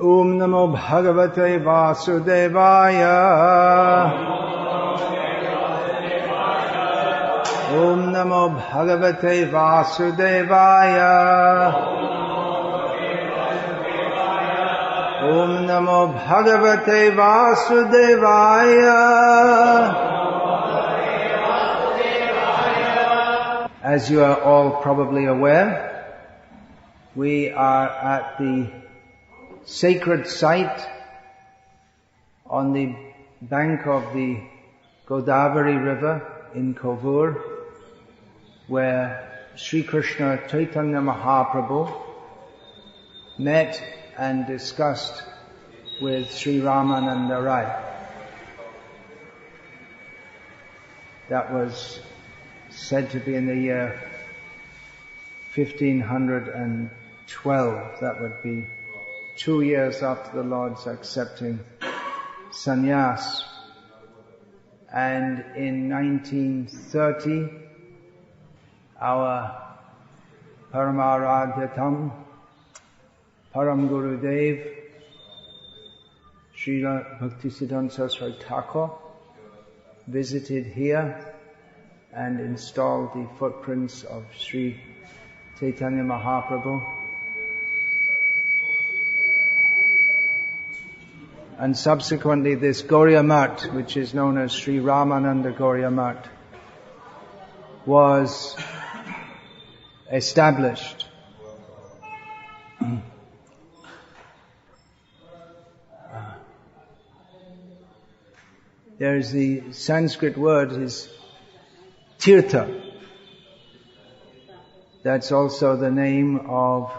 Om Namo Bhagavate Vasudevaya. Om Namo Bhagavate Vasudevaya. Om Namo Bhagavate Vasudevaya. As you are all probably aware, we are at the sacred site on the bank of the Godavari river in Kovvur, where Sri Krishna Chaitanya Mahaprabhu met and discussed with Sri Ramananda Raya. That was said to be in the year 1512. That would be 2 years after the Lord's accepting sannyas. And in 1930, our Paramaradhyatam, Param Gurudev, Srila Bhakti Siddhanta Saraswati Thakur, visited here and installed the footprints of Sri Chaitanya Mahaprabhu. And subsequently this Gauriya Math, which is known as Sri Ramananda Gauriya Math, was established. There is the Sanskrit word is Tirtha. That's also the name of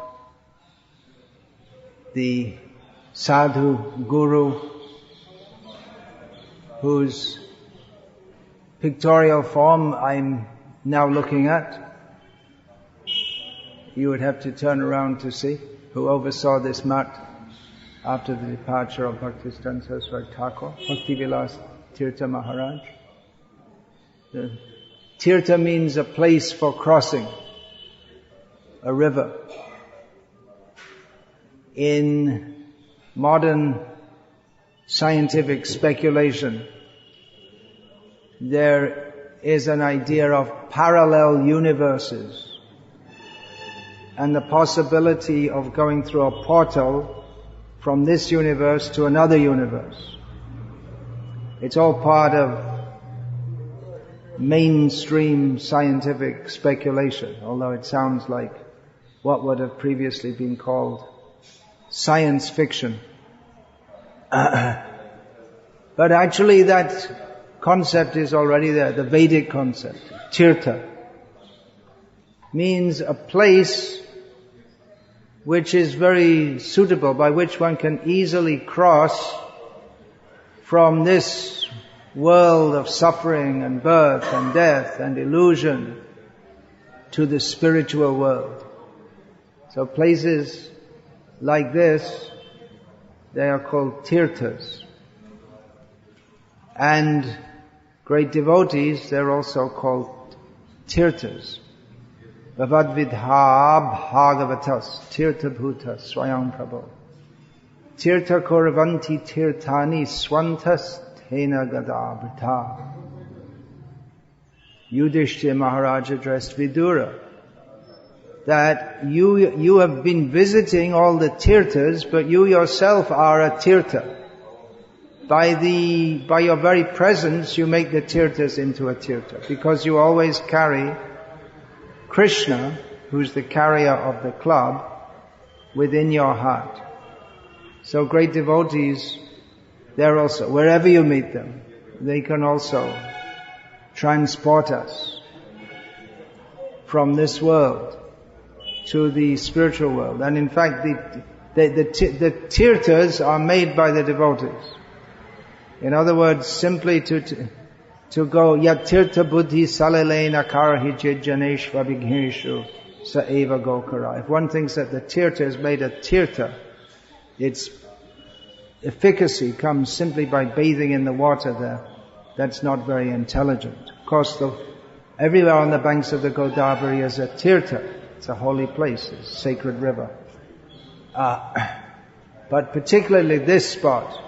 the sadhu guru whose pictorial form I'm now looking at. You would have to turn around to see who oversaw this mat after the departure of Bhakti Siddhanta Saraswati Thakur, Bhakti Vilas Tirtha Maharaj. The Tirtha means a place for crossing a river. In modern scientific speculation, there is an idea of parallel universes and the possibility of going through a portal from this universe to another universe. It's all part of mainstream scientific speculation, although it sounds like what would have previously been called science fiction. But actually that concept is already there, the Vedic concept. Tirtha means a place which is very suitable, by which one can easily cross from this world of suffering and birth and death and illusion to the spiritual world. So places like this, they are called tirthas. And great devotees, they're also called tirthas. Bhavadvidha bhagavatas tirtha bhutas swayam prabho. Tirtha korvanti tirthani swantas tena gadabrita. Yudhishthira Maharaj addressed Vidura that you have been visiting all the tirthas, but you yourself are a tirtha. By your very presence, you make the tirthas into a tirtha, because you always carry Krishna, who's the carrier of the club, within your heart. So great devotees, they're also, wherever you meet them, they can also transport us from this world to the spiritual world. And in fact, the tirthas are made by the devotees. In other words, simply to go, yat tirtha buddhi salalena karahi jijjaneshva vighneshu sa eva gokara. If one thinks that the tirtha is made of tirtha, its efficacy comes simply by bathing in the water there. That's not very intelligent. Of course, everywhere on the banks of the Godavari is a tirtha. It's a holy place, it's a sacred river. But particularly this spot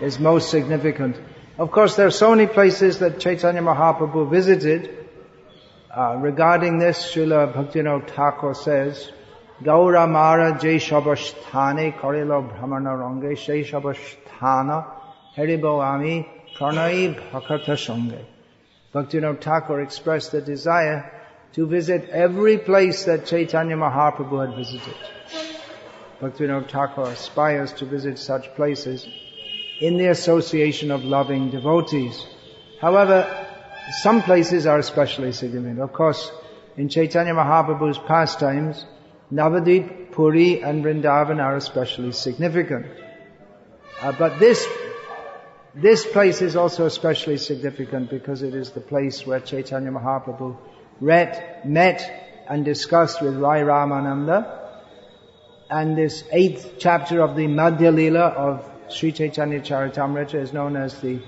is most significant. Of course, there are so many places that Chaitanya Mahaprabhu visited. Regarding this, Srila Bhaktivinoda Thakur says, Gaura Mara Jai Shabasthane Karilo Brahmana Range Shai Shabasthana Haribo Ami Pranai Bhakata Sange. Bhaktivinoda Thakur expressed the desire to visit every place that Chaitanya Mahaprabhu had visited. Bhaktivinoda Thakur aspires to visit such places in the association of loving devotees. However, some places are especially significant. Of course, in Chaitanya Mahaprabhu's pastimes, Navadvip, Puri and Vrindavan are especially significant. But this place is also especially significant because it is the place where Chaitanya Mahaprabhu met and discussed with Rai Ramananda. And this 8th chapter of the Madhya Lila of Sri Chaitanya Charitamrita is known as the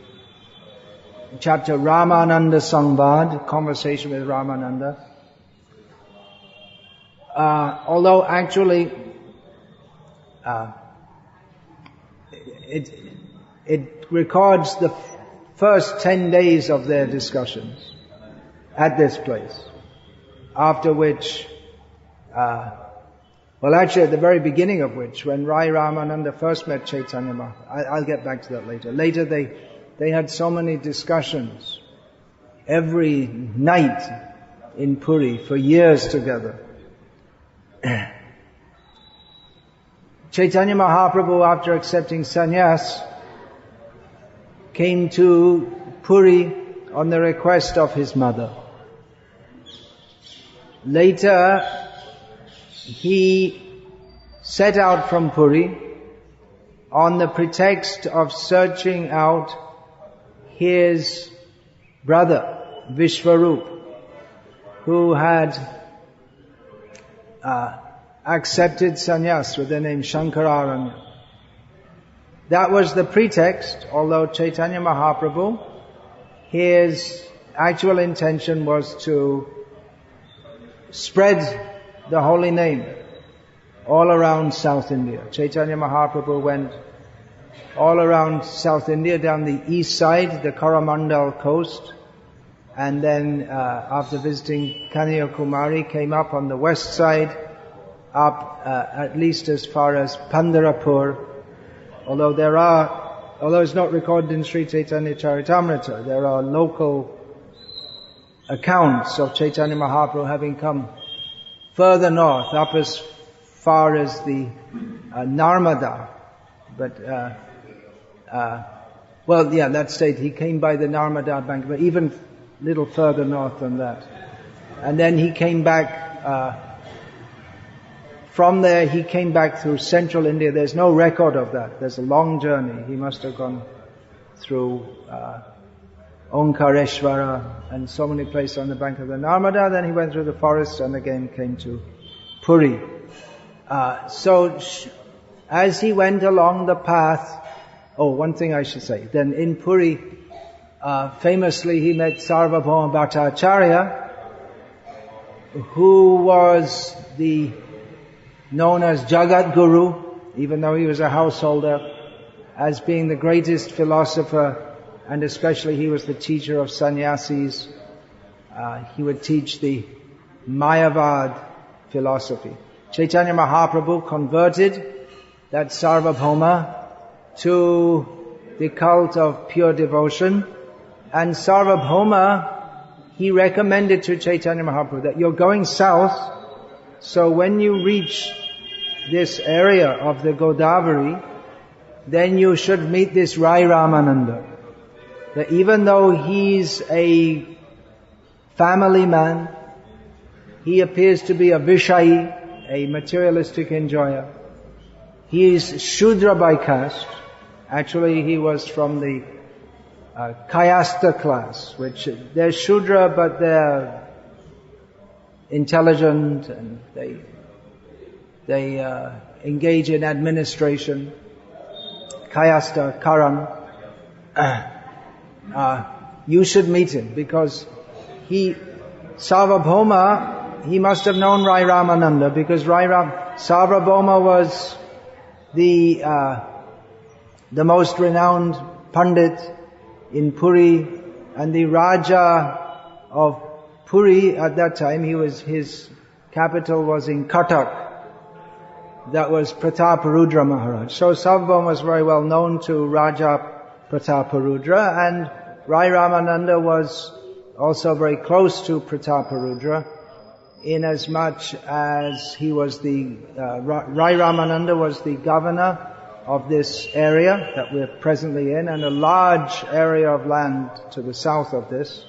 chapter Ramananda Samvad, conversation with Ramananda. Although actually it records the first 10 days of their discussions at this place, after which actually at the very beginning of which, when Rai Ramananda first met Chaitanya Mahaprabhu, I'll get back to that later. Later they had so many discussions every night in Puri for years together. Chaitanya Mahaprabhu, after accepting sannyas, came to Puri on the request of his mother. Later, he set out from Puri on the pretext of searching out his brother, Vishwarup, who had accepted sannyas with the name Shankararanya. That was the pretext, although Chaitanya Mahaprabhu, his actual intention was to spread the holy name all around South India. Chaitanya Mahaprabhu went all around South India, down the east side, the Coromandel coast, and then after visiting Kanyakumari, came up on the west side, up at least as far as Pandarapur. Although it's not recorded in Sri Chaitanya Charitamrita, there are local accounts of Chaitanya Mahaprabhu having come further north, up as far as the Narmada. But that state, he came by the Narmada bank, but even little further north than that. And then he came back, from there he came back through central India. There's no record of that. There's a long journey. He must have gone through Omkareshwara and so many places on the bank of the Narmada. Then he went through the forests and again came to Puri. So as he went along the path, one thing I should say, then in Puri, famously he met Sarvabhauma Bhattacharya, who was known as Jagat Guru, even though he was a householder, as being the greatest philosopher, and especially he was the teacher of sannyasis. He would teach the Mayavad philosophy. Chaitanya Mahaprabhu converted that Sarvabhauma to the cult of pure devotion, and Sarvabhauma, he recommended to Chaitanya Mahaprabhu that you're going south, so when you reach this area of the Godavari, then you should meet this Rai Ramananda. That even though he's a family man, he appears to be a Vishayi, a materialistic enjoyer. He is Shudra by caste. Actually, he was from the Kayastha class, which they're Shudra, but they're intelligent and they engage in administration. Kayastha, Karan. You should meet him because Sarvabhauma, he must have known Rai Ramananda because Sarvabhauma was the most renowned Pandit in Puri, and the Raja of Puri at that time, his capital was in Cuttack. That was Prataparudra Maharaj. So Sarvabhauma was very well known to Raja Prataparudra, and Rai Ramananda was also very close to Prataparudra, inasmuch as he was Rai Ramananda was the governor of this area that we're presently in, and a large area of land to the south of this,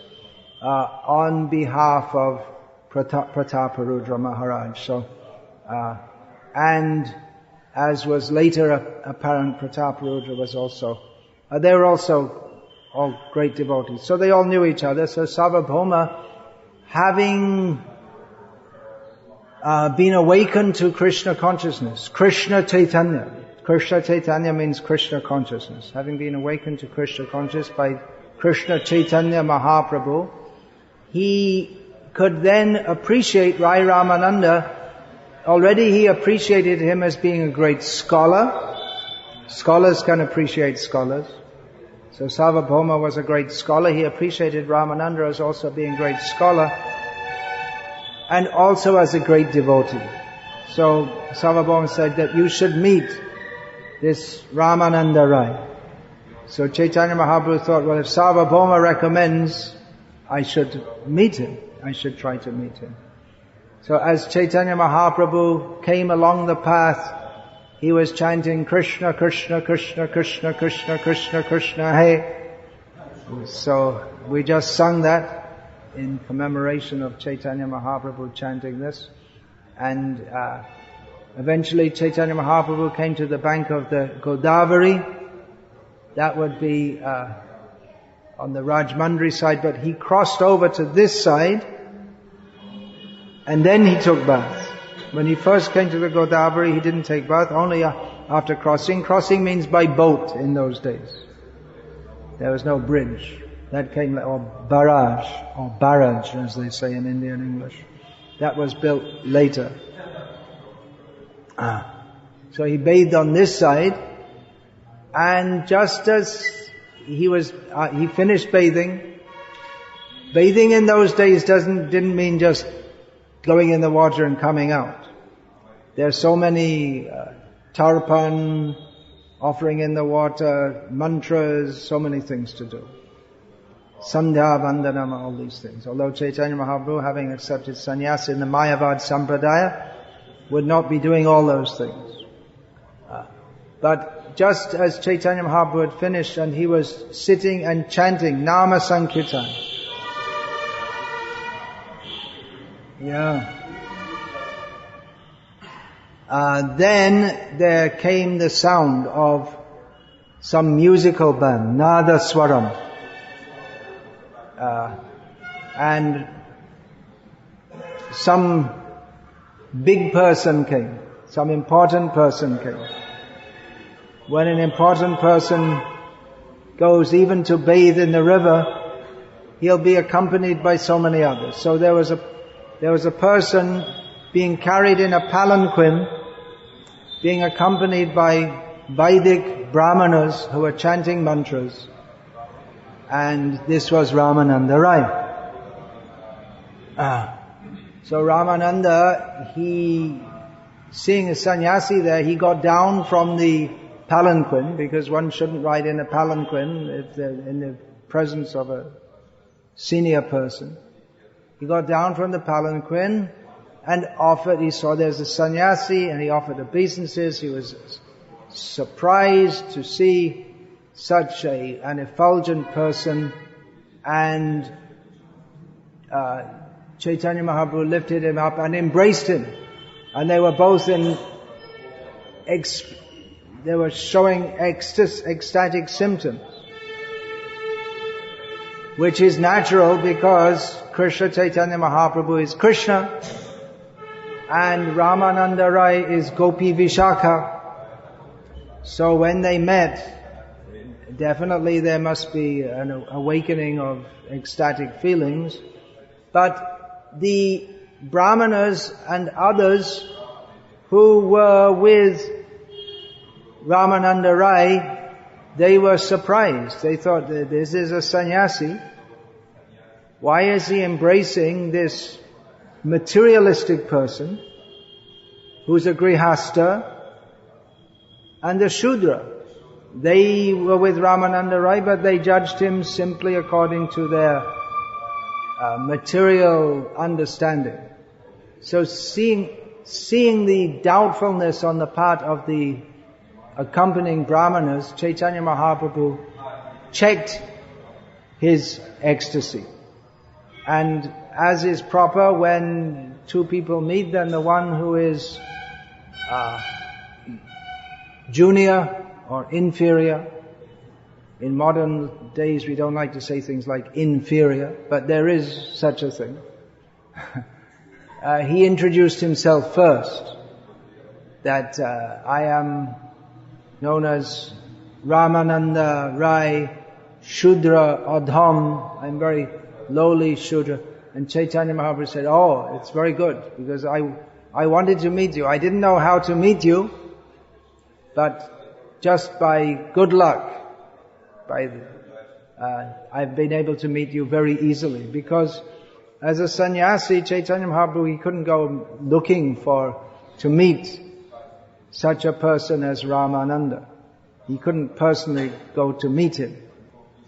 on behalf of Prataparudra Maharaj. So, and as was later apparent, Prataparudra was also, they were also all great devotees. So they all knew each other. So Sarvabhauma, having been awakened to Krishna consciousness, Krishna Chaitanya means Krishna consciousness. Having been awakened to Krishna consciousness by Krishna Chaitanya Mahaprabhu, he could then appreciate Rai Ramananda. Already he appreciated him as being a great scholar. Scholars can appreciate scholars. So Sarvabhauma was a great scholar. He appreciated Ramananda as also being a great scholar and also as a great devotee. So Sarvabhauma said that you should meet this Ramananda Rai. So Chaitanya Mahaprabhu thought, well, if Sarvabhauma recommends, I should meet him. I should try to meet him. So as Chaitanya Mahaprabhu came along the path, he was chanting Krishna, Krishna, Krishna, Krishna, Krishna, Krishna, Krishna, Hey. So we just sung that in commemoration of Chaitanya Mahaprabhu chanting this. And eventually Chaitanya Mahaprabhu came to the bank of the Godavari. That would be on the Rajmandri side, but he crossed over to this side and then he took bath. When he first came to the Godavari, he didn't take bath, only after crossing. Crossing means by boat in those days. There was no bridge. That came, or barrage, as they say in Indian English. That was built later. So he bathed on this side, and just as he finished bathing. Bathing in those days didn't mean just going in the water and coming out. There are so many tarpan, offering in the water, mantras, so many things to do. Sandhya, Vandanam, all these things. Although Chaitanya Mahaprabhu, having accepted sannyas in the Mayavad Sampradaya, would not be doing all those things. But just as Chaitanya Mahaprabhu had finished and he was sitting and chanting Nama Sankirtan. Then there came the sound of some musical band, Nada Swaram. And some big person came, some important person came. When an important person goes even to bathe in the river, he'll be accompanied by so many others. So there was a person being carried in a palanquin, being accompanied by Vedic brahmanas who were chanting mantras. And this was Ramananda Rai. So Ramananda, seeing a sannyasi there, he got down from the palanquin, because one shouldn't ride in a palanquin if they're in the presence of a senior person. He got down from the palanquin and he saw there's a sannyasi, and he offered obeisances. He was surprised to see such an effulgent person, and Chaitanya Mahaprabhu lifted him up and embraced him, and they were both they were showing ecstatic symptoms, which is natural because Krishna Chaitanya Mahaprabhu is Krishna and Ramananda Rai is Gopi Vishakha. So when they met, definitely there must be an awakening of ecstatic feelings. But the brahmanas and others who were with Ramananda Rai, they were surprised. They thought, this is a sannyasi. Why is he embracing this materialistic person who's a grihasta and a shudra? They were with Ramananda Rai, but they judged him simply according to their material understanding. So seeing the doubtfulness on the part of the accompanying brahmanas, Chaitanya Mahaprabhu checked his ecstasy. And as is proper, when two people meet, then the one who is junior or inferior, in modern days we don't like to say things like inferior, but there is such a thing. He introduced himself first, that I am known as Ramananda Rai, Shudra Adham, I'm very lowly Shudra. And Chaitanya Mahaprabhu said, oh, it's very good, because I wanted to meet you. I didn't know how to meet you, but just by good luck, I've been able to meet you very easily. Because as a sannyasi, Chaitanya Mahaprabhu, he couldn't go looking to meet such a person as Ramananda. He couldn't personally go to meet him.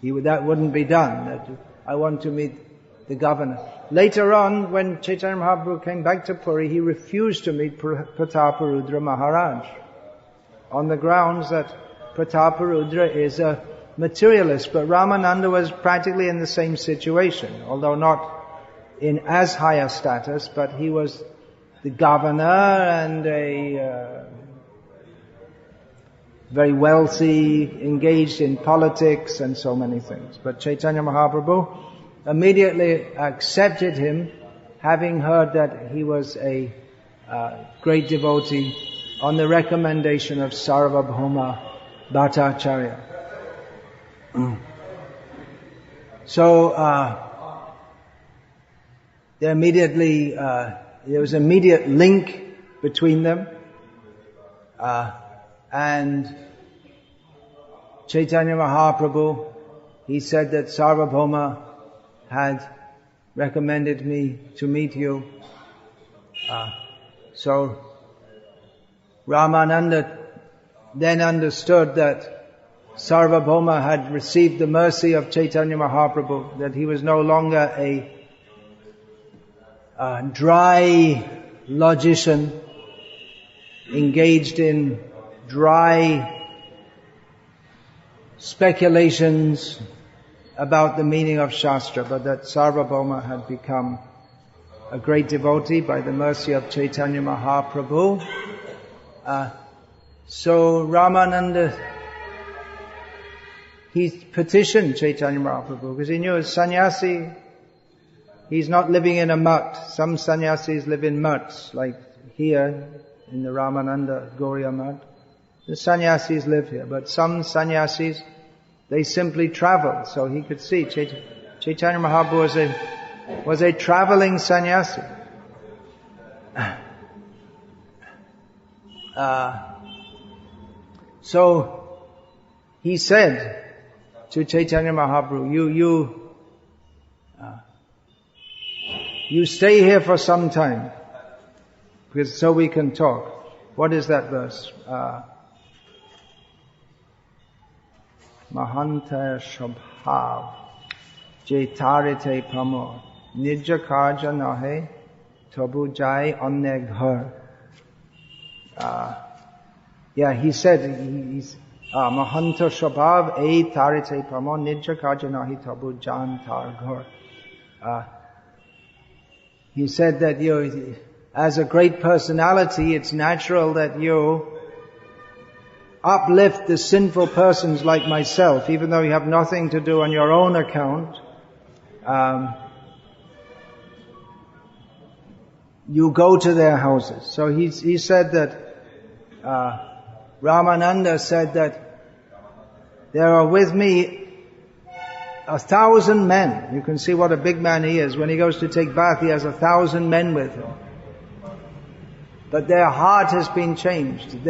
That wouldn't be done. I want to meet the governor. Later on, when Chaitanya Mahaprabhu came back to Puri, he refused to meet Prataparudra Maharaj, on the grounds that Prataparudra is a materialist. But Ramananda was practically in the same situation, although not in as high a status, but he was the governor and a very wealthy, engaged in politics and so many things. But Chaitanya Mahaprabhu immediately accepted him, having heard that he was a great devotee on the recommendation of Sarvabhauma Bhattacharya. So there was immediate link between them, and Chaitanya Mahaprabhu, he said that Sarvabhauma had recommended me to meet you. So Ramananda then understood that Sarvabhauma had received the mercy of Chaitanya Mahaprabhu, that he was no longer a dry logician engaged in dry speculations about the meaning of Shastra, but that Sarvabhauma had become a great devotee by the mercy of Chaitanya Mahaprabhu. So Ramananda, he petitioned Chaitanya Mahaprabhu because he knew as sannyasi, he's not living in a mutt. Some sannyasis live in mutts, like here in the Ramananda Gauriya mutt. The sannyasis live here, but some sannyasis, they simply travel. So he could see Chaitanya Mahaprabhu was a traveling sannyasi. So he said to Chaitanya Mahaprabhu, you stay here for some time, because so we can talk. What is that verse? Mahanta Shabhav Jetarite Pamo Nija Karja Nahe Tabu Jai Anne Ghar. He said, Mahanta Shabhav E Tarite Pamo Nija Karja Nahe Tabu Jan Tar Ghar. He said that as a great personality, it's natural that you uplift the sinful persons like myself, even though you have nothing to do on your own account. You go to their houses. So he said that, Ramananda said that there are with me 1,000 men. You can see what a big man he is. When he goes to take bath, he has 1,000 men with him. But their heart has been changed.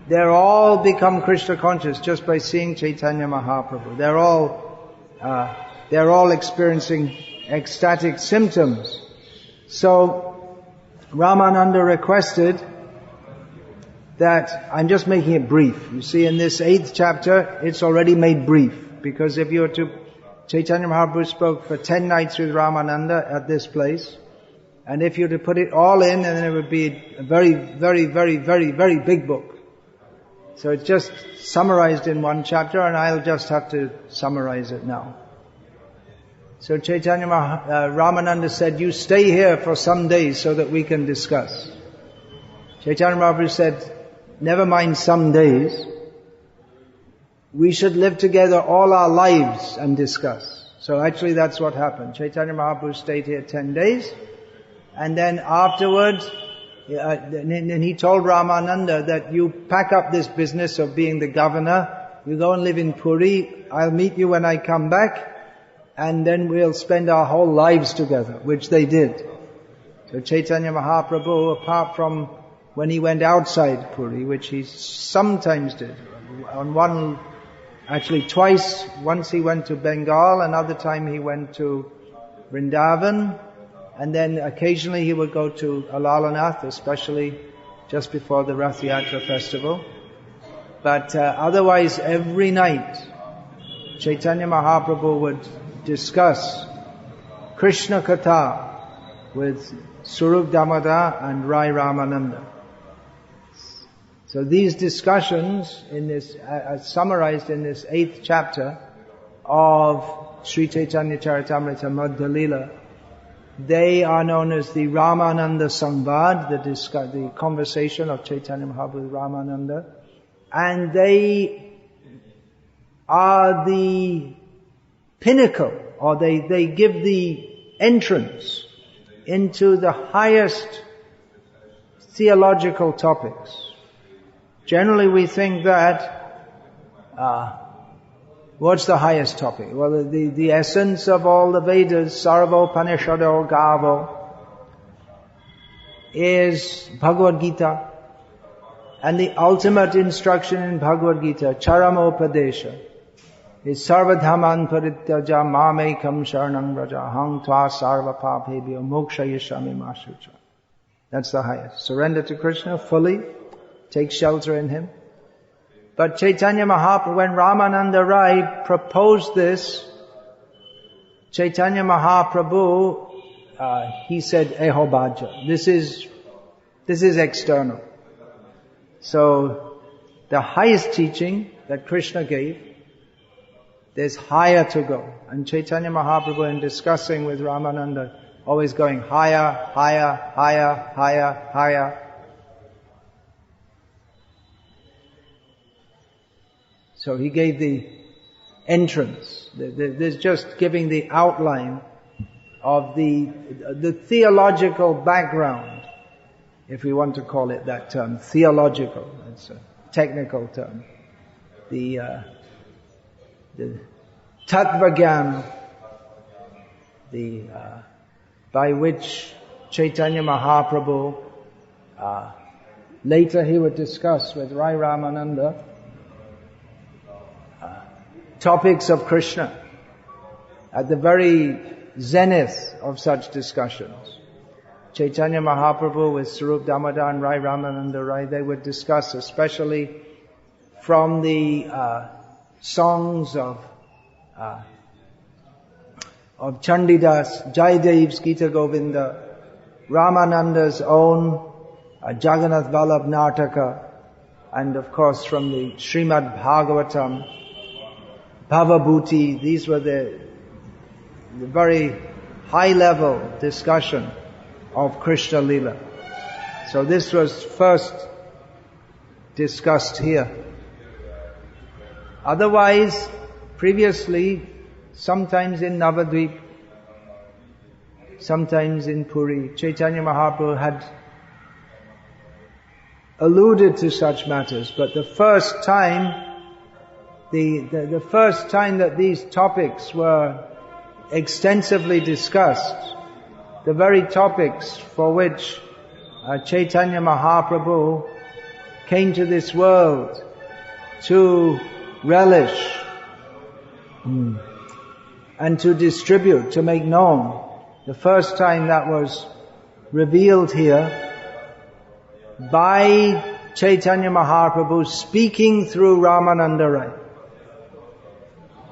they're all become Krishna conscious just by seeing Chaitanya Mahaprabhu. They're all experiencing ecstatic symptoms. So Ramananda requested that, I'm just making it brief. You see, in this 8th chapter, it's already made brief. Because if you were to, Chaitanya Mahaprabhu spoke for 10 nights with Ramananda at this place. And if you were to put it all in, then it would be a very, very, very, very, very big book. So it's just summarized in one chapter, and I'll just have to summarize it now. So Ramananda said, you stay here for some days so that we can discuss. Chaitanya Mahaprabhu said, never mind some days. We should live together all our lives and discuss. So actually that's what happened. Chaitanya Mahaprabhu stayed here 10 days. And then afterwards, and he told Ramananda that you pack up this business of being the governor, you go and live in Puri, I'll meet you when I come back, and then we'll spend our whole lives together, which they did. So Chaitanya Mahaprabhu, apart from when he went outside Puri, which he sometimes did, twice, once he went to Bengal, another time he went to Vrindavan, and then occasionally he would go to Alalanath, especially just before the Rath Yatra festival. But otherwise, every night, Chaitanya Mahaprabhu would discuss Krishna Katha with Swarup Damodar and Rai Ramananda. So these discussions in this, as summarized in this 8th chapter of Sri Chaitanya Charitamrita Madhya Leela, they are known as the Ramananda Samvad, the conversation of Chaitanya Mahaprabhu with Ramananda. And they are the pinnacle, or they give the entrance into the highest theological topics. Generally we think that, what's the highest topic? Well, the essence of all the Vedas, Sarvopanishado Gavo, is Bhagavad Gita. And the ultimate instruction in Bhagavad Gita, Charamopadesha, is Sarvadhaman Parityaja Mamekam Sharanam Raja Hang Tva Sarva Papebhyo Moksha Yashami Masucha. That's the highest. Surrender to Krishna fully, take shelter in Him. But Chaitanya Mahaprabhu, when Ramananda Rai proposed this, Chaitanya Mahaprabhu, he said, Eho Bhaja. This is external. So, the highest teaching that Krishna gave, there's higher to go. And Chaitanya Mahaprabhu, in discussing with Ramananda, always going higher, higher, higher, higher, higher. So he gave the entrance. There's just giving the outline of the theological background, if we want to call it that term, theological. It's a technical term. The Tattvagyan, by which Chaitanya Mahaprabhu, later he would discuss with Rai Ramananda, topics of Krishna, at the very zenith of such discussions. Chaitanya Mahaprabhu with Swarup Damodar and Rai Ramananda Rai, they would discuss especially from the songs of Chandidas, Jaydev's Gita Govinda, Ramananda's own Jagannath Vallabh Nartaka, and of course from the Srimad Bhagavatam, Bhavabhuti. These were the very high level discussion of Krishna Lila. So this was first discussed here. Otherwise, previously, sometimes in Navadvip, sometimes in Puri, Chaitanya Mahaprabhu had alluded to such matters, but the first time that these topics were extensively discussed, the very topics for which Chaitanya Mahaprabhu came to this world to relish and to distribute, to make known. The first time that was revealed here by Chaitanya Mahaprabhu speaking through Ramananda Rai.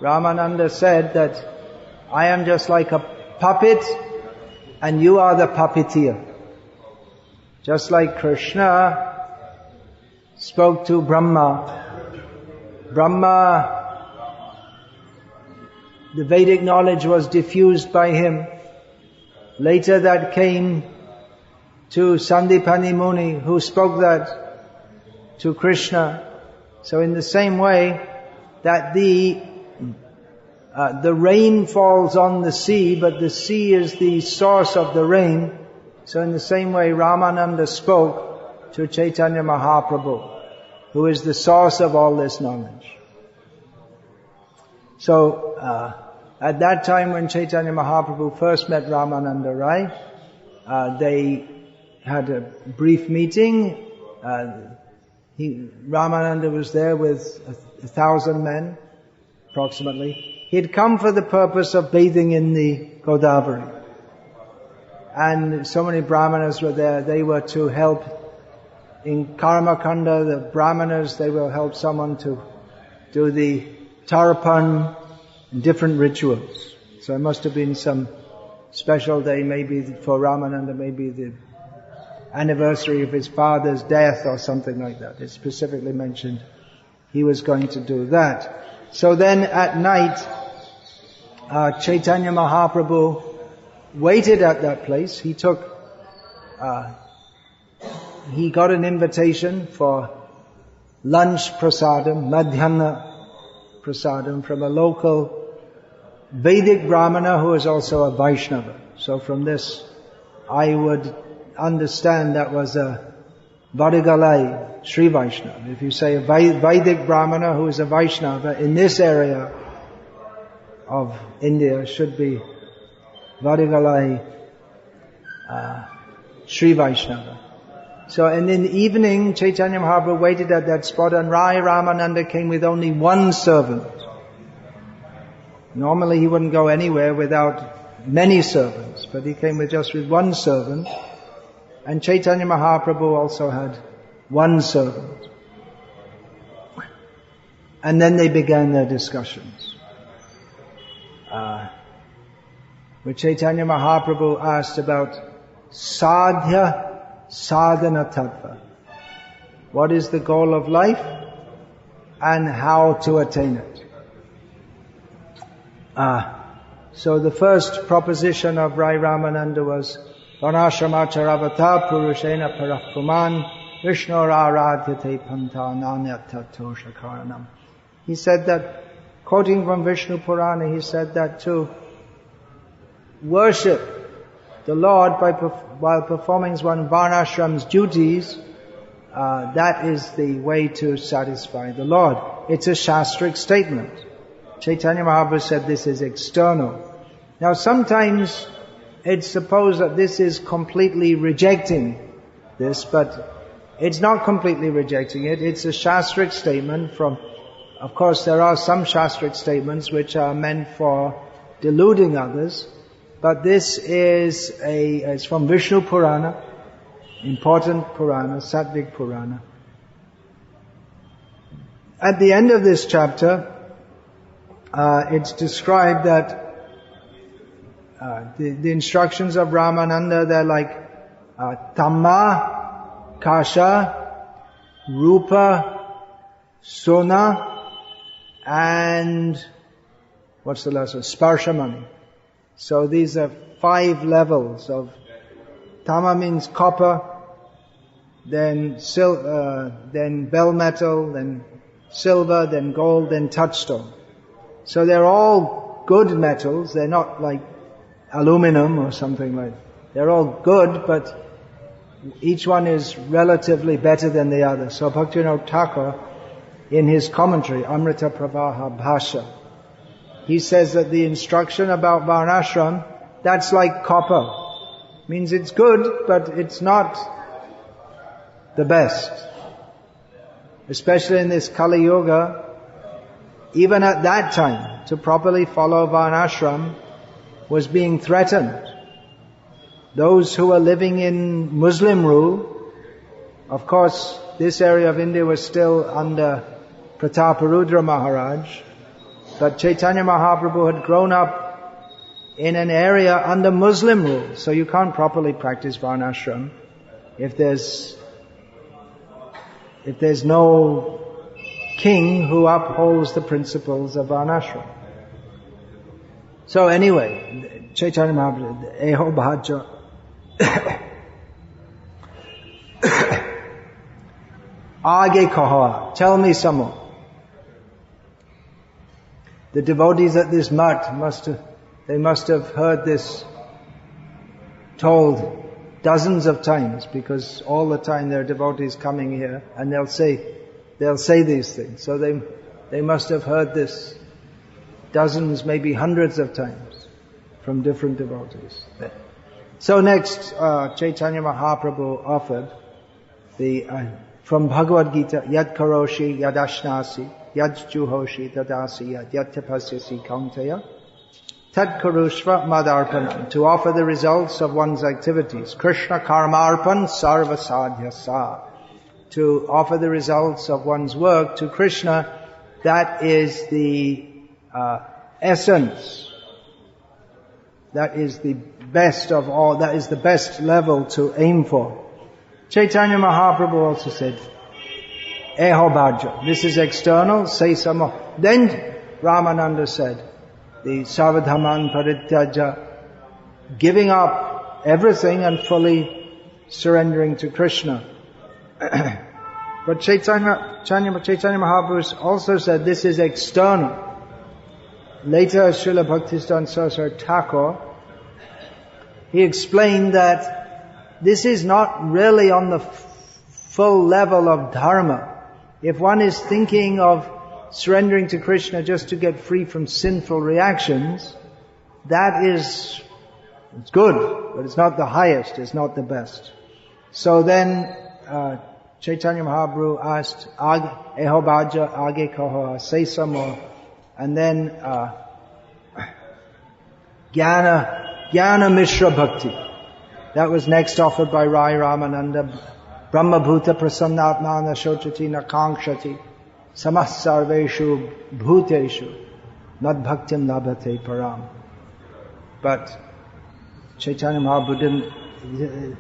Ramananda said that I am just like a puppet and you are the puppeteer. Just like Krishna spoke to Brahma. The Vedic knowledge was diffused by him. Later that came to Sandipani Muni, who spoke that to Krishna. So in the same way that the rain falls on the sea, but the sea is the source of the rain. So in the same way Ramananda spoke to Chaitanya Mahaprabhu, who is the source of all this knowledge. So at that time when Chaitanya Mahaprabhu first met Ramananda Rai, they had a brief meeting. Ramananda was there with 1,000 men, approximately. He had come for the purpose of bathing in the Godavari. And so many brahmanas were there. They were to help in Karma Kanda, the brahmanas, they will help someone to do the tarpan and different rituals. So it must have been some special day, maybe for Ramananda, maybe the anniversary of his father's death or something like that. It's specifically mentioned he was going to do that. So then at night, Chaitanya Mahaprabhu waited at that place. He got an invitation for lunch prasadam, madhyana prasadam, from a local Vedic Brahmana who is also a Vaishnava. So from this, I would understand that was a Vadagalai Sri Vaishnava. If you say a Vedic Brahmana who is a Vaishnava in this area of India, should be Vadagalai Sri Vaishnava. So, and in the evening, Chaitanya Mahaprabhu waited at that spot, and Rai Ramananda came with only one servant. Normally he wouldn't go anywhere without many servants, but he came just with one servant. And Chaitanya Mahaprabhu also had one servant. And then they began their discussions. Where Chaitanya Mahaprabhu asked about sadhya sadhana tattva. What is the goal of life and how to attain it? So the first proposition of Rai Ramananda was Varnashramacharabhata purushena parapuman Vishnur aradhyate panta nanyatato shakaranam. He said that, quoting from Vishnu Purana, he said that to worship the Lord while performing one Varnashram's duties, that is the way to satisfy the Lord. It's a shastric statement. Chaitanya Mahaprabhu said this is external. Now sometimes it's supposed that this is completely rejecting this, but it's not completely rejecting it. It's a shastric statement from, of course there are some shastric statements which are meant for deluding others, but this is it's from Vishnu Purana, important Purana, Sattvic Purana. At the end of this chapter, it's described that the instructions of Ramananda, they're like Tamma, Kasha, Rupa, Sona, and what's the last one? Sparshamani. So these are 5 levels of Tamma means copper, then bell metal, then silver, then gold, then touchstone. So they're all good metals. They're not like aluminum or something like that. They're all good, but each one is relatively better than the other. So Bhaktivinoda Thakur, in his commentary, Amrita Pravaha Bhasha, he says that the instruction about Varnashram, that's like copper. Means it's good, but it's not the best. especially in this Kali Yuga, even at that time, to properly follow Varnashram was being threatened. Those who were living in Muslim rule, of course, this area of India was still under Prataparudra Maharaj, but Chaitanya Mahaprabhu had grown up in an area under Muslim rule, so you can't properly practice Varnashram if there's no king who upholds the principles of Varnashram. So anyway, Chaitanya Mahaprabhu, Eho Bhaja, Aage kaho, tell me some more. The devotees at this mat must have heard this told dozens of times, because all the time there are devotees coming here and they'll say these things. So they must have heard this dozens, maybe hundreds of times from different devotees. So next, Chaitanya Mahaprabhu offered from Bhagavad Gita, Yad karoshi yad ashnasi yad juhoshi tadasi yad tapasyasi kaunteya tad karushva madarpanam, to offer the results of one's activities. Krishna karmarpan sarva sadhyasa, to offer the results of one's work to Krishna. That is the essence. That is the best of all. That is the best level to aim for. Chaitanya Mahaprabhu also said, Eho bhaja, this is external, say some more. Then Ramananda said, the Savadhaman Parityaja, giving up everything and fully surrendering to Krishna. But Chaitanya Mahaprabhu also said this is external. Later, Srila Bhaktisiddhanta Saraswati Thakur, he explained that this is not really on the full level of dharma. If one is thinking of surrendering to Krishna just to get free from sinful reactions, it's good, but it's not the highest, it's not the best. So then, Chaitanya Mahaprabhu asked, Eho bhaja age kaho, say some more. And then, Jnana Mishra Bhakti. That was next offered by Raya Ramananda. Brahma Bhuta Prasannatmana Shochati Nakankshati Samas Sarveshu Bhuteshu Nad Bhaktim Labhate Param. But Chaitanya Mahaprabhu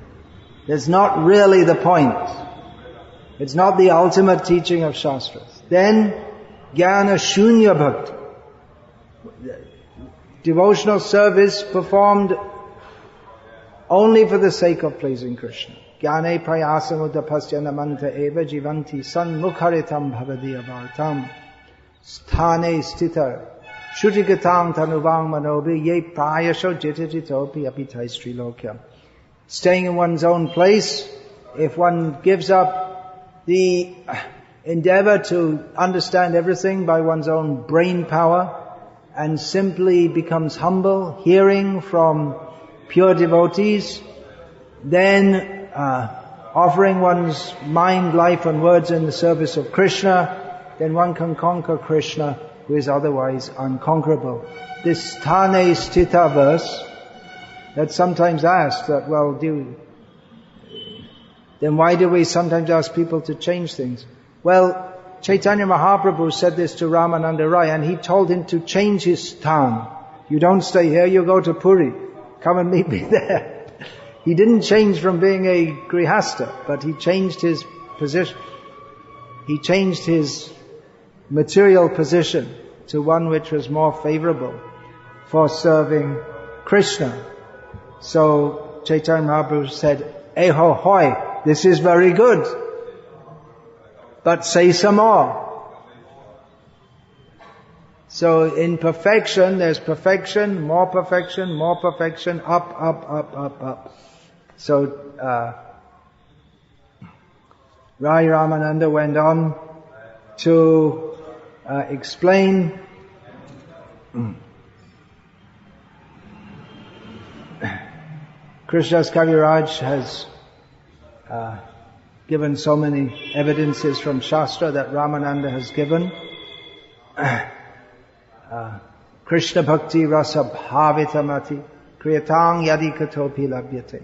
that's not really the point. It's not the ultimate teaching of Shastras. Then, Jnana Shunya Bhakti. Devotional service performed only for the sake of pleasing Krishna. Jnane prayasamudapasya namanta eva jivanti sanmukharitam bhavadiya vartam sthane sthitar shutigatam tanuvang manobi ye prayasho jitajitopi apitaistri lokyam. Staying in one's own place, if one gives up the endeavor to understand everything by one's own brain power and simply becomes humble, hearing from pure devotees, then offering one's mind, life and words in the service of Krishna, then one can conquer Krishna, who is otherwise unconquerable. This Thane Sthita verse, that's sometimes asked that, well, then why do we sometimes ask people to change things? Well, Chaitanya Mahaprabhu said this to Ramananda Raya, and he told him to change his sthan. You don't stay here, you go to Puri. Come and meet me there. He didn't change from being a grihasta, but he changed his position. He changed his material position to one which was more favorable for serving Krishna. So Chaitanya Mahaprabhu said, Eho hoi, this is very good, but say some more. So in perfection, there's perfection, more perfection, more perfection, up, up, up, up, up. So Raya Ramananda went on to explain Krishnadas Kaviraj has given so many evidences from Shastra that Ramananda has given. Krishna Bhakti Rasa Bhavitamati Kriyatang Yadi Katopi Labhyate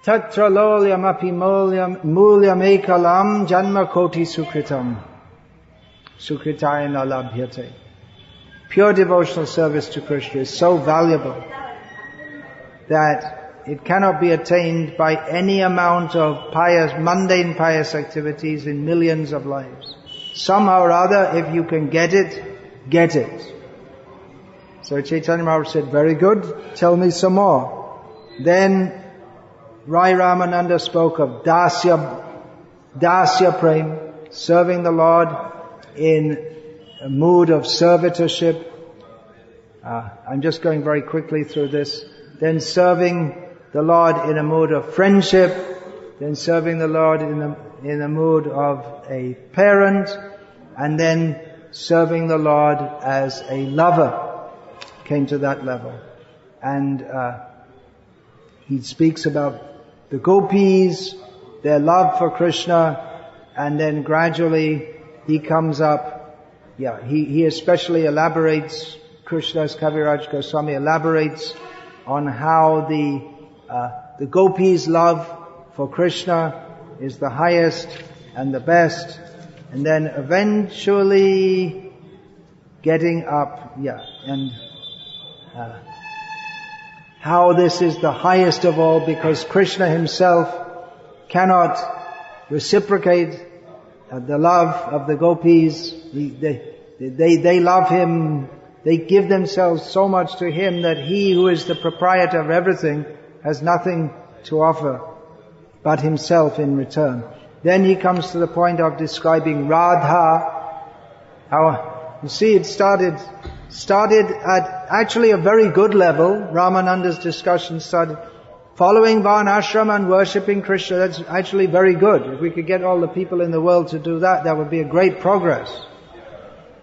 Tatra Lolyam Api Mulyam Ekalam Janma Koti Sukritam Sukritayana Labhyate. Pure devotional service to Krishna is so valuable that it cannot be attained by any amount of mundane pious activities in millions of lives. Somehow or other, if you can get it, get it. So Chaitanya Mahaprabhu said, very good, tell me some more. Then Rai Ramananda spoke of Dasya Prem, serving the Lord in a mood of servitorship. I'm just going very quickly through this. Then serving the Lord in a mood of friendship. Then serving the Lord in a mood of a parent. And then serving the Lord as a lover. Came to that level. And he speaks about the gopis, their love for Krishna, and then gradually he comes up. He especially elaborates, Krishna's Kaviraj Goswami elaborates on how the gopis' love for Krishna is the highest and the best, and then eventually getting up, and how this is the highest of all because Krishna himself cannot reciprocate the love of the gopis. They love him. They give themselves so much to him that he who is the proprietor of everything has nothing to offer but himself in return. Then he comes to the point of describing Radha. How, you see, it started at actually a very good level. Ramananda's discussion started following Varnashram and worshipping Krishna. That's actually very good. If we could get all the people in the world to do that, that would be a great progress.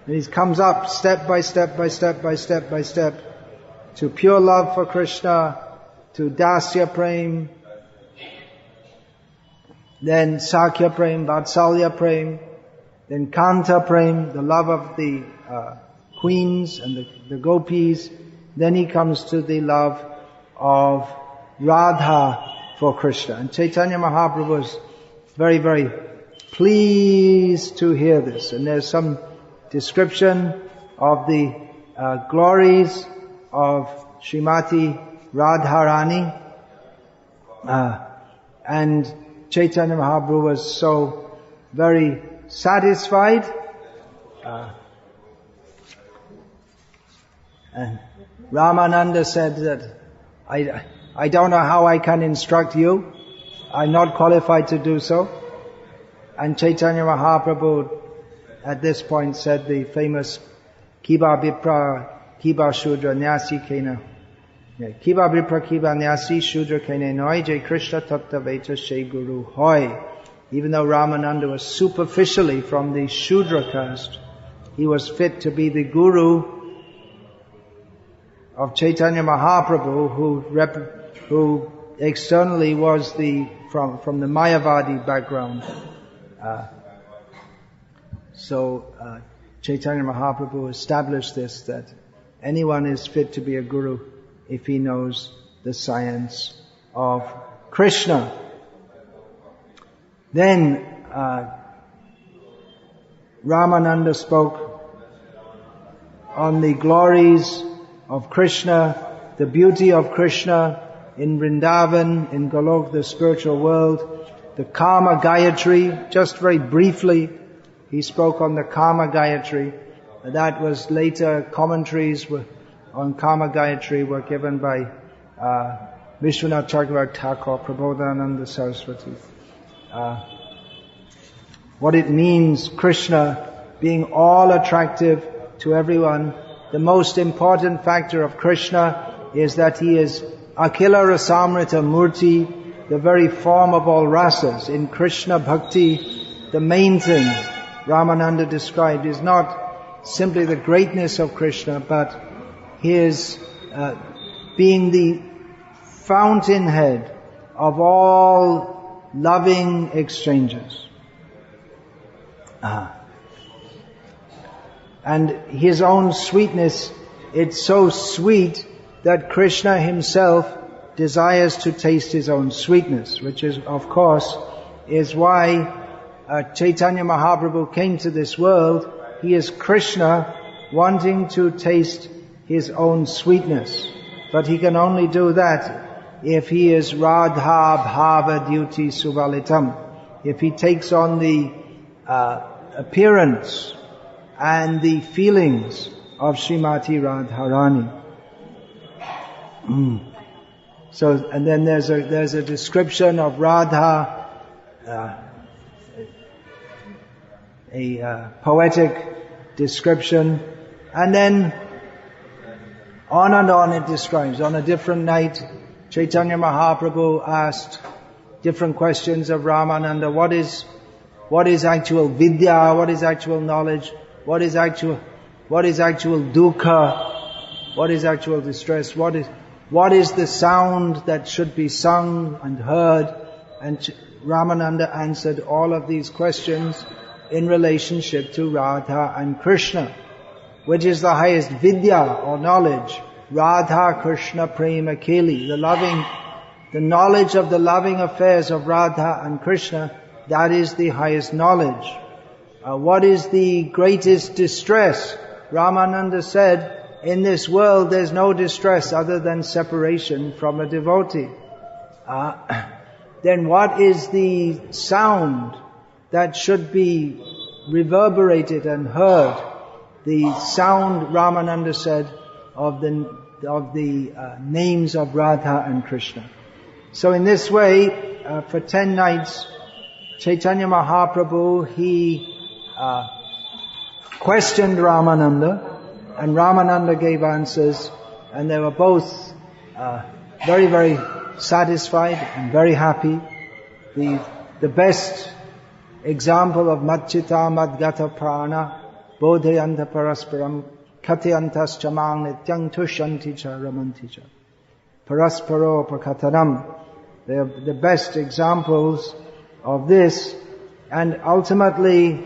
And he comes up step by step by step by step by step to pure love for Krishna, to Dasya Prem, then Sakya Prem, Vatsalya Prem, then Kanta Prem, the love of the queens and the gopis. Then he comes to the love of Radha for Krishna. And Chaitanya Mahaprabhu was very, very pleased to hear this. And there's some description of the glories of Srimati Radharani. And Chaitanya Mahaprabhu was so very satisfied. And Ramananda said that, I don't know how I can instruct you. I'm not qualified to do so. And Chaitanya Mahaprabhu at this point said the famous Kiba Vipra Kiba Shudra Nyasi Kena. Kiba Vipra Kiba Nyasi Shudra Kena Noi Jai Krishna Tatta Veta Shai Guru Hoy. Even though Ramananda was superficially from the Shudra caste, he was fit to be the guru of Chaitanya Mahaprabhu, who externally was from the Mayavadi background. So Chaitanya Mahaprabhu established this, that anyone is fit to be a guru if he knows the science of Krishna. Then Ramananda spoke on the glories of Krishna, the beauty of Krishna in Vrindavan, in Golok, the spiritual world, the Kama Gayatri. Just very briefly, he spoke on the Kama Gayatri. That was later commentaries on Kama Gayatri were given by Vishwanath Chakravarti Thakur, Prabodhananda Saraswati. What it means, Krishna being all attractive to everyone. The most important factor of Krishna is that he is Akhila Rasamrita Murti, the very form of all rasas. In Krishna Bhakti, the main thing Ramananda described is not simply the greatness of Krishna, but his being the fountainhead of all loving exchanges. And his own sweetness, it's so sweet that Krishna himself desires to taste his own sweetness, which is, of course, is why Chaitanya Mahaprabhu came to this world. He is Krishna wanting to taste his own sweetness. But he can only do that if he is Radha Bhava Duty Suvalitam. If he takes on the appearance and the feelings of Srimati Radharani. So, and then there's a description of Radha, a poetic description, and then on it describes. On a different night, Chaitanya Mahaprabhu asked different questions of Ramananda. What is actual vidya? What is actual knowledge? What is actual dukkha? What is actual distress? What is the sound that should be sung and heard? And Ramananda answered all of these questions in relationship to Radha and Krishna. Which is the highest vidya or knowledge? Radha Krishna Prema Keli. The knowledge of the loving affairs of Radha and Krishna, that is the highest knowledge. What is the greatest distress? Ramananda said, in this world there's no distress other than separation from a devotee. Then what is the sound that should be reverberated and heard? The sound, Ramananda said, of the names of Radha and Krishna. So in this way, for 10 nights, Chaitanya Mahaprabhu, he questioned Ramananda, and Ramananda gave answers, and they were both very, very satisfied and very happy. The best example of Madchita Madgata Prana, Bodhayanta Parasparam, Katyantas Chamang Nityang Tushanti Cha Ramanti Cha, Parasparo Pakataram. They are the best examples of this. And ultimately,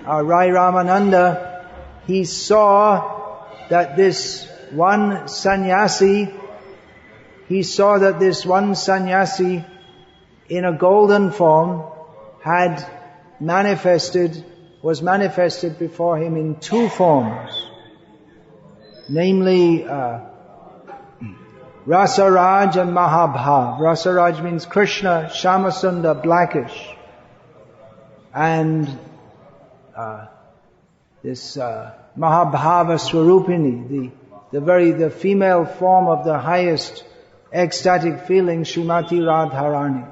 Rai Ramananda, he saw that this one sannyasi in a golden form was manifested before him in two forms. Namely, Rasaraj and Mahabhav. Rasaraj means Krishna, Shamasundar, blackish. And this Mahabhava Swarupini, the female form of the highest ecstatic feeling, Srimati Radharani.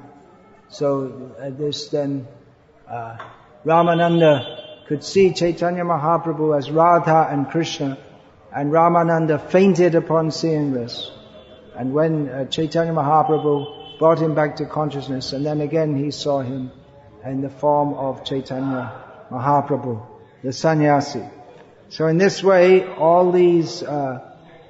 So Ramananda could see Chaitanya Mahaprabhu as Radha and Krishna, and Ramananda fainted upon seeing this. And when Chaitanya Mahaprabhu brought him back to consciousness, and then again he saw him in the form of Chaitanya Mahaprabhu, the sannyasi. So in this way, all these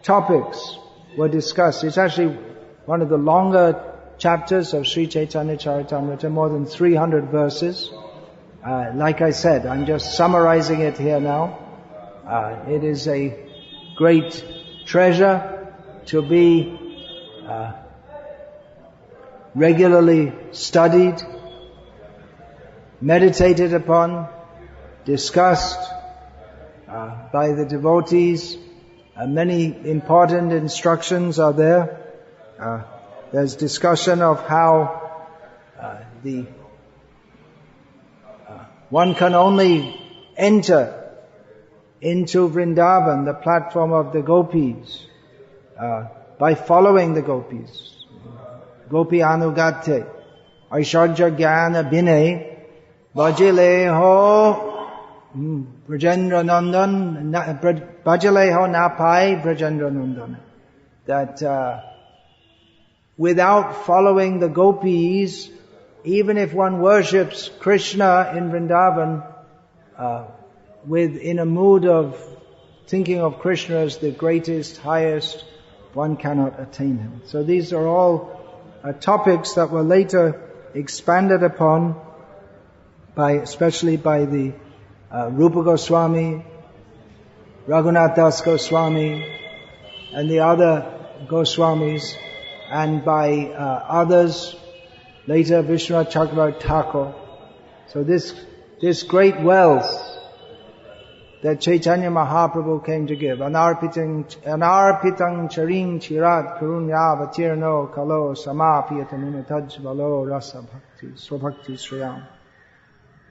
topics were discussed. It's actually one of the longer chapters of Sri Chaitanya Charitamrita, more than 300 verses. Like I said, I'm just summarizing it here now. It is a great treasure to be regularly studied, meditated upon, discussed by the devotees. Many important instructions are there. There's discussion of how one can only enter into Vrindavan, the platform of the gopis, by following the gopis. Gopi anugate, aishwarya jnana bine, Bhajileho Brajendra Nandan, Bhajileho Napai Brajendra Nandan. That without following the gopis, even if one worships Krishna in Vrindavan, in a mood of thinking of Krishna as the greatest, highest, one cannot attain him. So these are all topics that were later expanded upon especially by the Rupa Goswami, Raghunath Das Goswami, and the other Goswamis, and by others, later Vishwanath Chakravarti Thakur. So this great wealth that Chaitanya Mahaprabhu came to give, anarpitang charing chirat karunyavatirno kalo samapyataninataj valo rasa bhakti swabhakti shriyam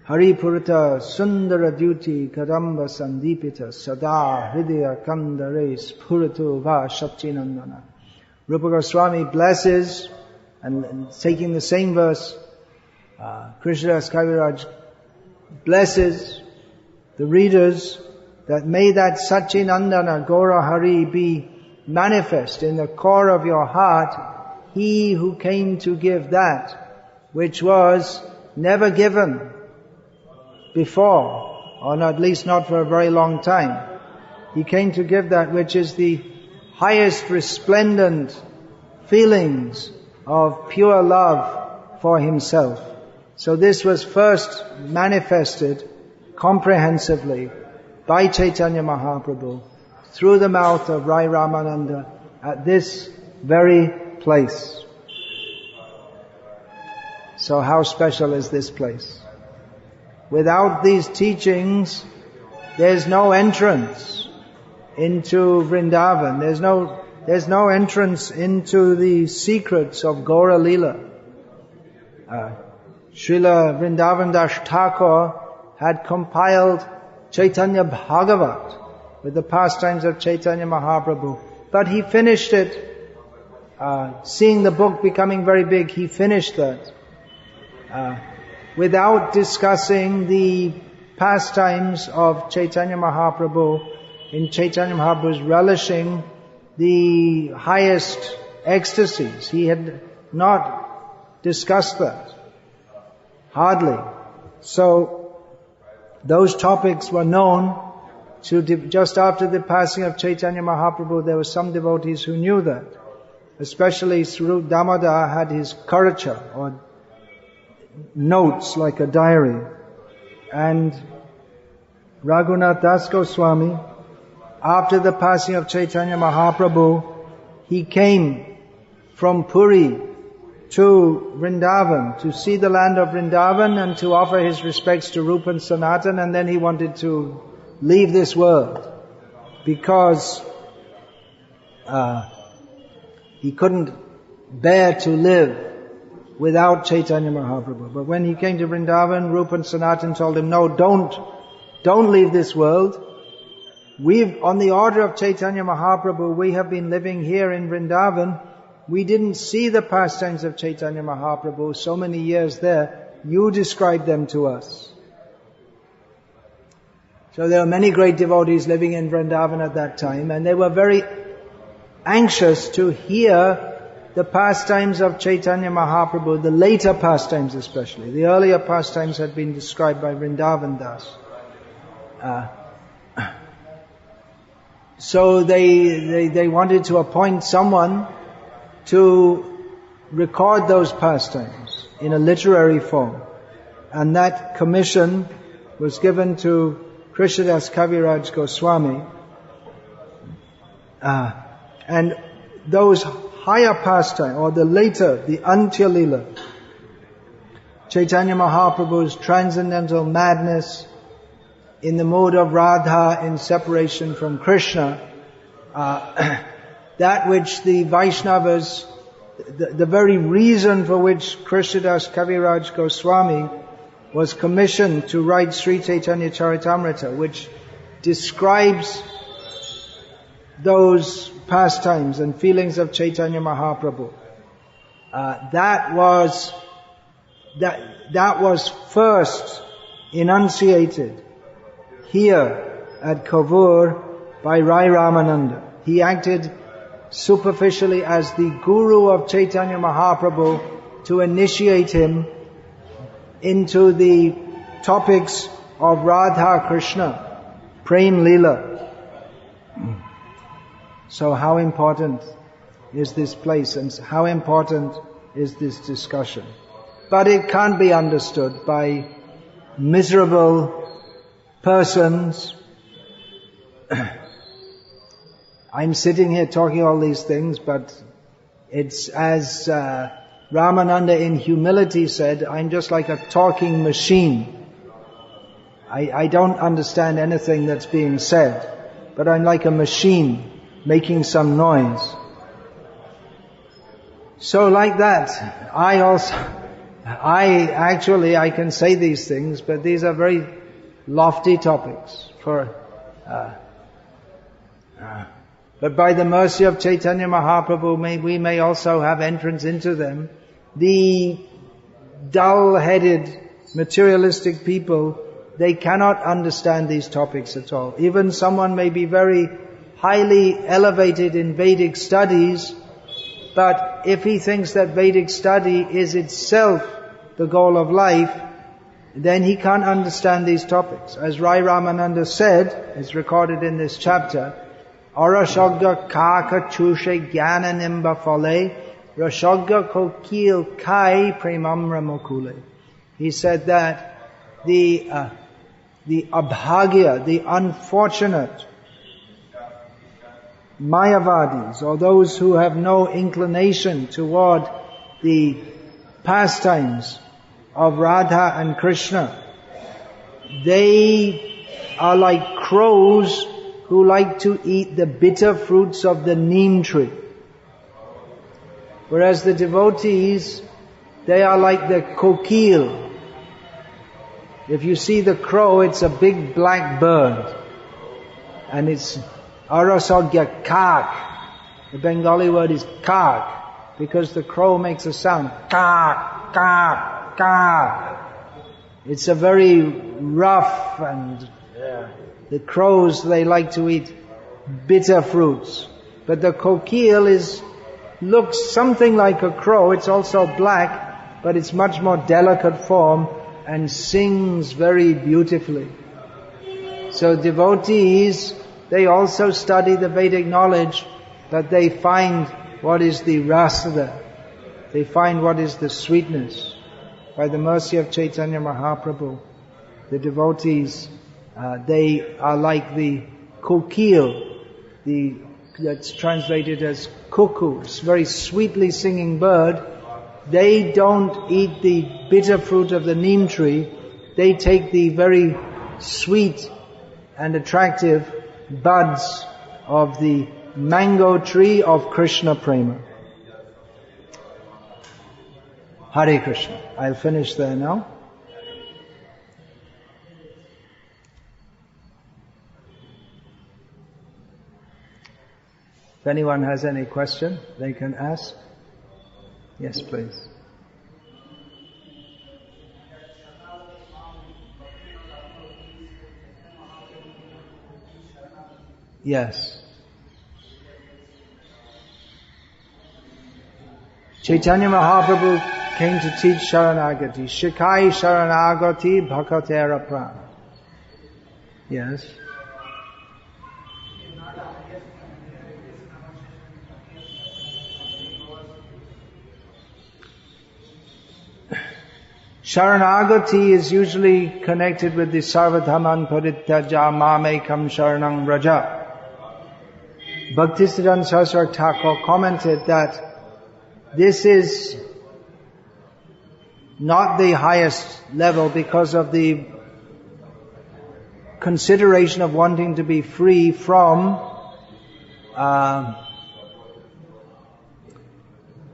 Hari Purata Sundara Duty Kadamba Sandipita Sada Hridaya Kandare Spuratu Va Shaktinandana. Rupa Goswami blesses, and taking the same verse, Krishnadas Kaviraj blesses the readers that may that Satchinandana Gora Hari be manifest in the core of your heart, he who came to give that which was never given before, or at least not for a very long time. He came to give that which is the highest resplendent feelings of pure love for himself. So this was first manifested comprehensively by Chaitanya Mahaprabhu through the mouth of Rai Ramananda at this very place. So how special is this place? Without these teachings, there's no entrance into Vrindavan. There's no entrance into the secrets of Gaura Leela. Srila Vrindavan Das Thakur had compiled Chaitanya Bhagavat with the pastimes of Chaitanya Mahaprabhu. But he finished it, seeing the book becoming very big, he finished that. Without discussing the pastimes of Chaitanya Mahaprabhu, in Chaitanya Mahaprabhu's relishing the highest ecstasies. He had not discussed that. Hardly. So, those topics were known to, just after the passing of Chaitanya Mahaprabhu, there were some devotees who knew that. Especially Swarup Damodar had his Karacha, or notes like a diary. And Raghunath Das Goswami, after the passing of Chaitanya Mahaprabhu, he came from Puri to Vrindavan to see the land of Vrindavan and to offer his respects to Rupa and Sanatan, and then he wanted to leave this world because he couldn't bear to live without Chaitanya Mahaprabhu. But when he came to Vrindavan, Rupa and Sanatan told him, no, don't leave this world. On the order of Chaitanya Mahaprabhu, we have been living here in Vrindavan. We didn't see the pastimes of Chaitanya Mahaprabhu so many years there. You describe them to us. So there were many great devotees living in Vrindavan at that time, and they were very anxious to hear the pastimes of Chaitanya Mahaprabhu, the later pastimes especially. The earlier pastimes had been described by Vrindavan Das. So they wanted to appoint someone to record those pastimes in a literary form. And that commission was given to Krishnadas Kaviraj Goswami. And those higher pastimes, or the later, the Antya Leela, Chaitanya Mahaprabhu's transcendental madness in the mood of Radha in separation from Krishna, that which the Vaishnavas, the very reason for which Krishnadas Kaviraj Goswami was commissioned to write Sri Chaitanya Charitamrita, which describes those pastimes and feelings of Chaitanya Mahaprabhu. That was first enunciated here at Kovvur by Rai Ramananda. He acted superficially as the guru of Chaitanya Mahaprabhu to initiate him into the topics of Radha Krishna, Prem Leela. So how important is this place, and how important is this discussion? But it can't be understood by miserable persons. I'm sitting here talking all these things, but it's as Ramananda in humility said, I'm just like a talking machine. I don't understand anything that's being said, but I'm like a machine making some noise. So like that, I can say these things, but these are very lofty topics but by the mercy of Chaitanya Mahaprabhu, we may also have entrance into them. The dull-headed, materialistic people, they cannot understand these topics at all. Even someone may be very highly elevated in Vedic studies, but if he thinks that Vedic study is itself the goal of life, then he can't understand these topics. As Ramananda said, it's recorded in this chapter, Arashogga kaka chushe jnana nimba phale, rashogga kokil kai premamra mukule. He said that the abhagya, the unfortunate Mayavadis, or those who have no inclination toward the pastimes of Radha and Krishna, they are like crows who like to eat the bitter fruits of the neem tree. Whereas the devotees, they are like the kokil. If you see the crow, it's a big black bird. And it's arasogya kak. The Bengali word is kak, because the crow makes a sound. Kak, kak, kak. It's a very rough and the crows, they like to eat bitter fruits. But the kokil looks something like a crow. It's also black, but it's much more delicate form and sings very beautifully. So devotees, they also study the Vedic knowledge, but they find what is the rasa, they find what is the sweetness. By the mercy of Chaitanya Mahaprabhu, the devotees, they are like the kokil, that's translated as cuckoo, it's a very sweetly singing bird. They don't eat the bitter fruit of the neem tree, they take the very sweet and attractive buds of the mango tree of Krishna Prema. Hare Krishna. I'll finish there now. If anyone has any question, they can ask. Yes, please. Yes. Chaitanya Mahaprabhu came to teach Sharanagati. Shikai Sharanagati Bhakatera Pran. Yes. Sharanagati is usually connected with the Sarvadhaman Parityaja Mamekam Sharanang Raja. Bhaktisiddhanta Saraswati Thakur commented that this is not the highest level because of the consideration of wanting to be free from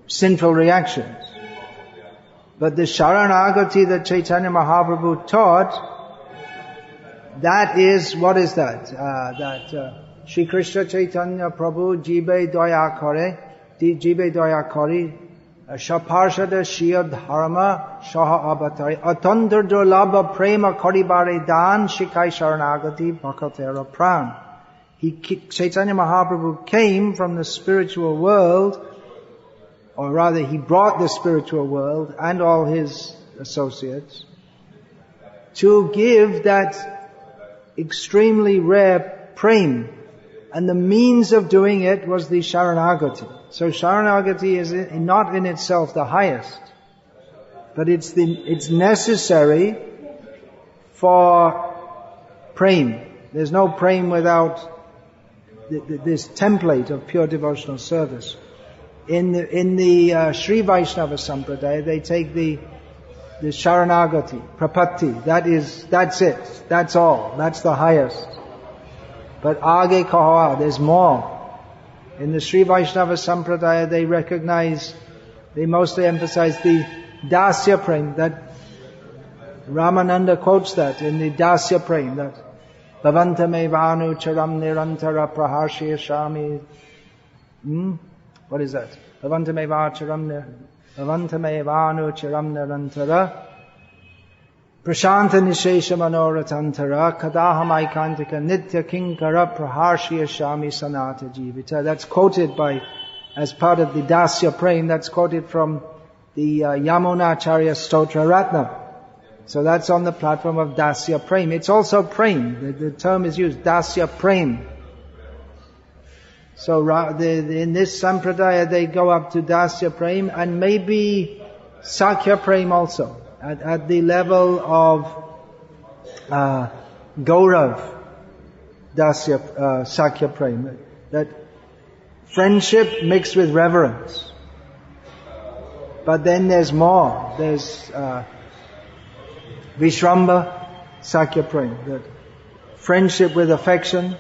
sinful reactions. But the Sharanagati that Chaitanya Mahaprabhu taught, that is, what is that? Shri Krishna Chaitanya Prabhu Jibe Daya Kare, Shaparshada Shia Dharma Shaha Avatari, Atandar Durlabha Prema Karibare Dan Shikai Sharanagati Bhakatera Pran. Chaitanya Mahaprabhu came from the spiritual world, or rather he brought the spiritual world and all his associates to give that extremely rare prem, and the means of doing it was the Sharanagati. So Sharanagati is not in itself the highest, But it's necessary for prem. There's no prem without this template of pure devotional service. In the Sri Vaishnava Sampradaya, they take the Sharanagati, Prapatti. That's it. That's all. That's the highest. But Age Kaha, there's more. In the Sri Vaishnava Sampradaya, they mostly emphasize the Dasya Prem, that Ramananda quotes that in the Dasya Prem, that Bhavantame Vanu Charam Nirantara Praharshya Shami. What is that? Bhavantame Vanu Charam Nirantara Prashanta Nishesha Manoratantara Kadaham Aikantika Nitya Kinkara Praharshya Shami Sanata Jivita. That's quoted as part of the Dasya Prem, that's quoted from the Yamunacharya Stotra Ratna. So that's on the platform of Dasya Prem. It's also Prem. The term is used, Dasya Prem. So in this Sampradaya they go up to Dasya Prem and maybe Sakya Prem also. At the level of Gaurav Dasya Sakya Prem. That friendship mixed with reverence. But then there's more. There's Vishramba Sakya Prem. That friendship with affection.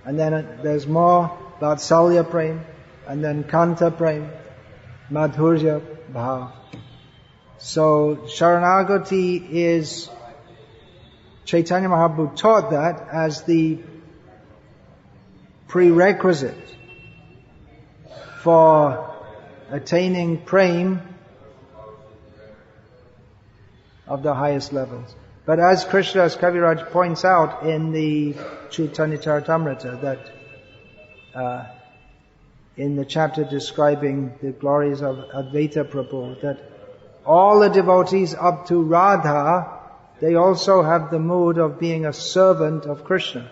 And then there's more Vatsalya Prem. And then Kanta Prem. Madhurya Bhav. So Sharanagati is, Chaitanya Mahaprabhu taught that as the prerequisite for attaining prem of the highest levels. But as Krishnadas Kaviraj points out in the Chaitanya Charitamrita, that in the chapter describing the glories of Advaita Prabhu, that all the devotees up to Radha, they also have the mood of being a servant of Krishna.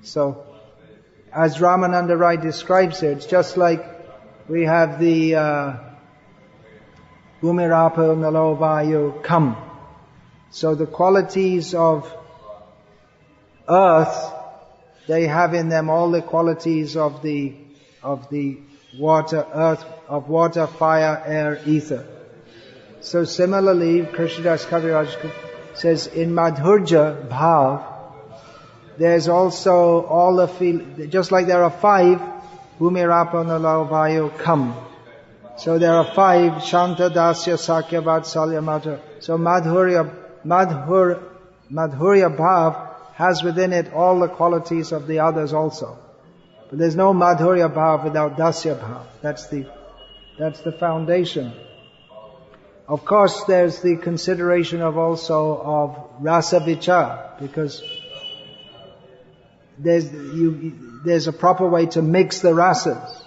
So, as Ramananda Rai describes it, it's just like we have the Bhumirapa Nalo Vayu Kam. So the qualities of earth, they have in them all the qualities of the water, earth, of water, fire, air, ether. So similarly, Krishnadas Kaviraj says in Madhurja Bhav, there's also all the just like there are 5, Bhumirapa Nalo Vayu Kam. So there are 5, Shanta Dasya Sakya Vatsalya Mata. So Madhurya Bhav has within it all the qualities of the others also. But there's no Madhurya Bhav without Dasya Bhav. That's the foundation. Of course, there's the consideration of rasa vichar, because there's a proper way to mix the rasas.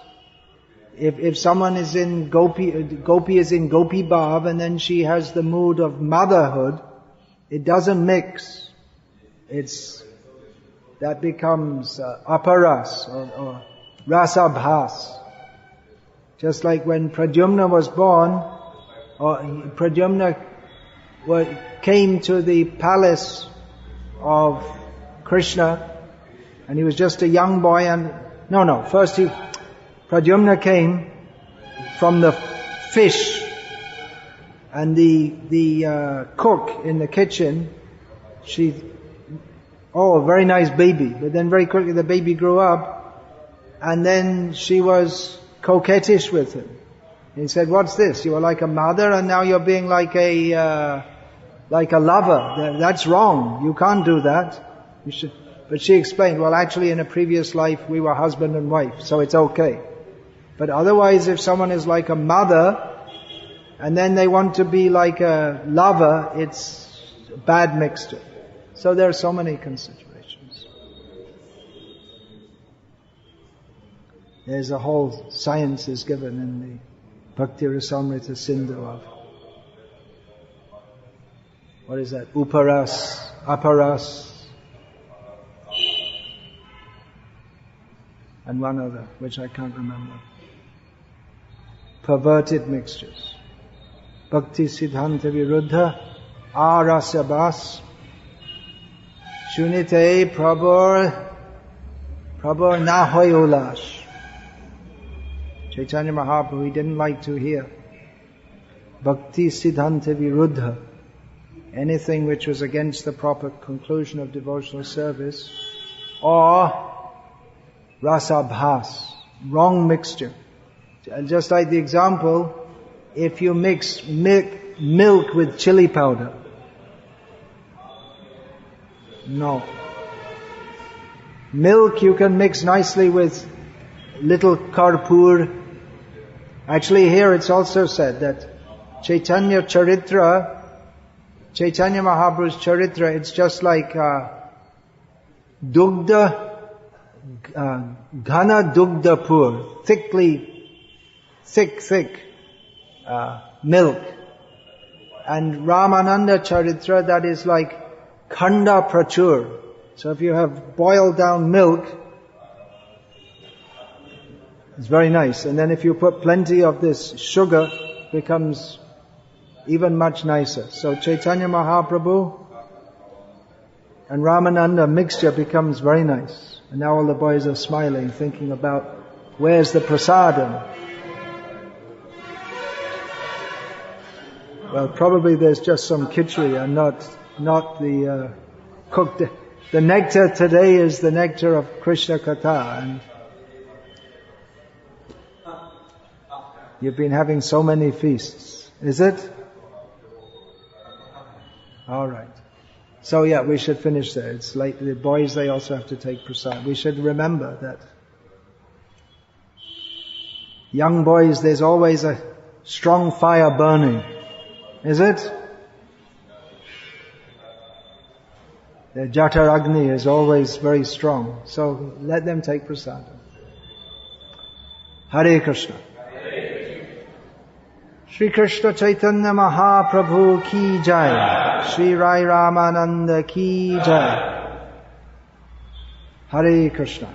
If someone is in gopi is in gopi bhav, and then she has the mood of motherhood, it doesn't mix. That becomes aparas or rasabhas. Just like when Pradyumna was born, or Pradyumna came to the palace of Krishna, and he was just a young boy, first Pradyumna came from the fish, and the cook in the kitchen, a very nice baby, but then very quickly the baby grew up, and then she was coquettish with him. He said, "What's this? You were like a mother, and now you're being like a lover. That's wrong. You can't do that. You should." But she explained, "Well, actually, in a previous life, we were husband and wife, so it's okay. But otherwise, if someone is like a mother, and then they want to be like a lover, it's a bad mixture." So there are so many considerations. There's a whole science is given in the Bhakti Rasamrita Sindhu of, what is that? Uparas, aparas, and one other, which I can't remember. Perverted mixtures. Bhakti Siddhanta Viruddha Arasya Bas Shunite Prabhur Nahoy Ulash. Chaitanya Mahaprabhu, he didn't like to hear Bhakti Siddhanta Viruddha, anything which was against the proper conclusion of devotional service, or rasabhas, wrong mixture. Just like the example, if you mix milk with chili powder, no. Milk you can mix nicely with little karpur. Actually here it's also said that Chaitanya Charitra, Chaitanya Mahaprabhu's Charitra, it's just like dugdha, ghana dugdha pur, thick milk. And Ramananda Charitra, that is like khanda prachur. So if you have boiled down milk, it's very nice. And then if you put plenty of this sugar, it becomes even much nicer. So Chaitanya Mahaprabhu and Ramananda mixture becomes very nice. And now all the boys are smiling, thinking about where's the prasadam. Well, probably there's just some khichdi and not the cooked. The nectar today is the nectar of Krishna Katha, and you've been having so many feasts. Is it? Alright. So yeah, we should finish there. It's like the boys, they also have to take prasad. We should remember that young boys, there's always a strong fire burning. Is it? The Jataragni is always very strong. So let them take prasad. Hare Krishna. Shri Krishna Chaitanya Mahaprabhu ki jai. Shri Rai Ramananda ki jai. Hare Krishna.